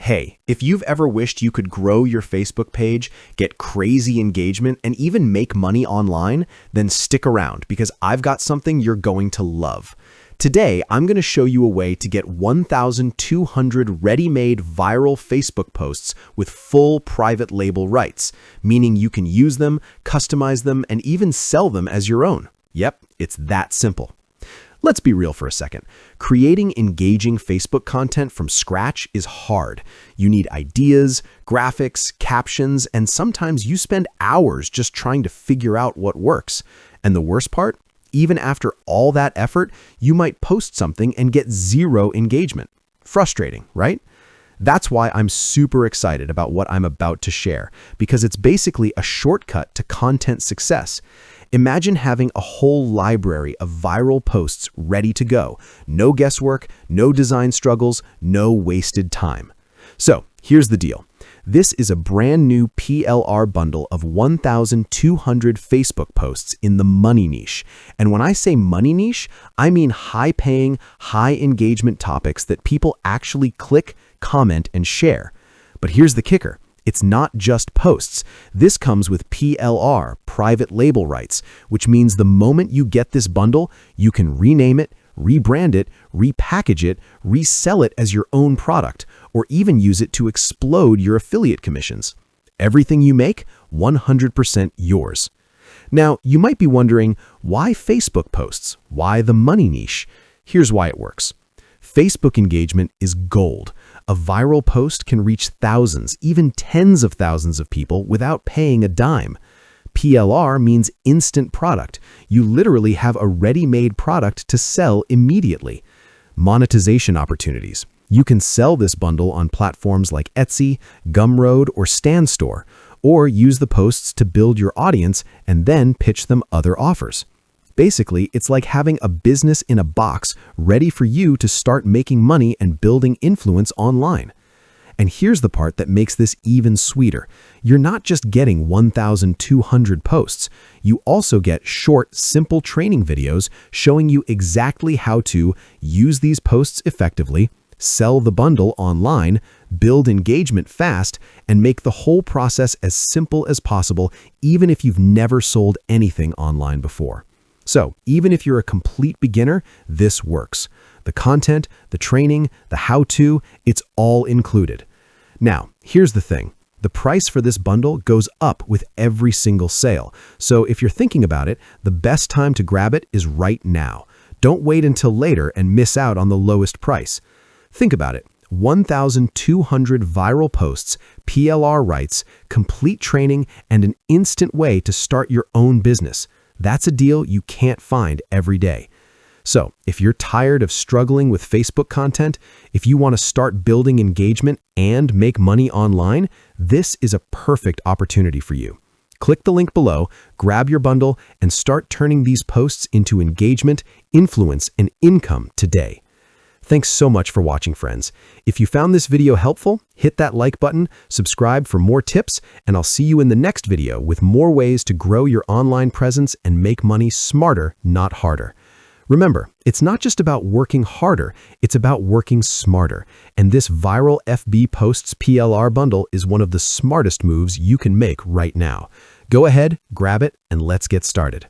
Hey, if you've ever wished you could grow your Facebook page, get crazy engagement, and even make money online, then stick around because I've got something you're going to love. Today, I'm going to show you a way to get 1,200 ready-made viral Facebook posts with full private label rights, meaning you can use them, customize them, and even sell them as your own. Yep, it's that simple. Let's be real for a second. Creating engaging Facebook content from scratch is hard. You need ideas, graphics, captions, and sometimes you spend hours just trying to figure out what works. And the worst part? Even after all that effort, you might post something and get zero engagement. Frustrating, right? That's why I'm super excited about what I'm about to share, because it's basically a shortcut to content success. Imagine having a whole library of viral posts ready to go. No guesswork, no design struggles, no wasted time. So here's the deal. This is a brand new PLR bundle of 1,200 Facebook posts in the money niche. And when I say money niche, I mean high-paying, high-engagement topics that people actually click, comment, and share. But here's the kicker. It's not just posts. This comes with PLR, private label rights, which means the moment you get this bundle, you can rename it, rebrand it, repackage it, resell it as your own product, or even use it to explode your affiliate commissions. Everything you make, 100% yours. Now, you might be wondering, why Facebook posts? Why the money niche? Here's why it works. Facebook engagement is gold. A viral post can reach thousands, even tens of thousands of people without paying a dime. PLR means instant product. You literally have a ready-made product to sell immediately. Monetization opportunities. You can sell this bundle on platforms like Etsy, Gumroad, or Standstore, or use the posts to build your audience and then pitch them other offers. Basically, it's like having a business in a box ready for you to start making money and building influence online. And here's the part that makes this even sweeter. You're not just getting 1,200 posts. You also get short, simple training videos showing you exactly how to use these posts effectively, sell the bundle online, build engagement fast, and make the whole process as simple as possible, even if you've never sold anything online before. So, even if you're a complete beginner, this works. The content, the training, the how-to, it's all included. Now, here's the thing. The price for this bundle goes up with every single sale. So if you're thinking about it, the best time to grab it is right now. Don't wait until later and miss out on the lowest price. Think about it. 1,200 viral posts, PLR rights, complete training, and an instant way to start your own business. That's a deal you can't find every day. So, if you're tired of struggling with Facebook content, if you want to start building engagement and make money online, this is a perfect opportunity for you. Click the link below, grab your bundle, and start turning these posts into engagement, influence, and income today. Thanks so much for watching, friends. If you found this video helpful, hit that like button, subscribe for more tips, and I'll see you in the next video with more ways to grow your online presence and make money smarter, not harder. Remember, it's not just about working harder, it's about working smarter. And this viral FB Posts PLR bundle is one of the smartest moves you can make right now. Go ahead, grab it, and let's get started.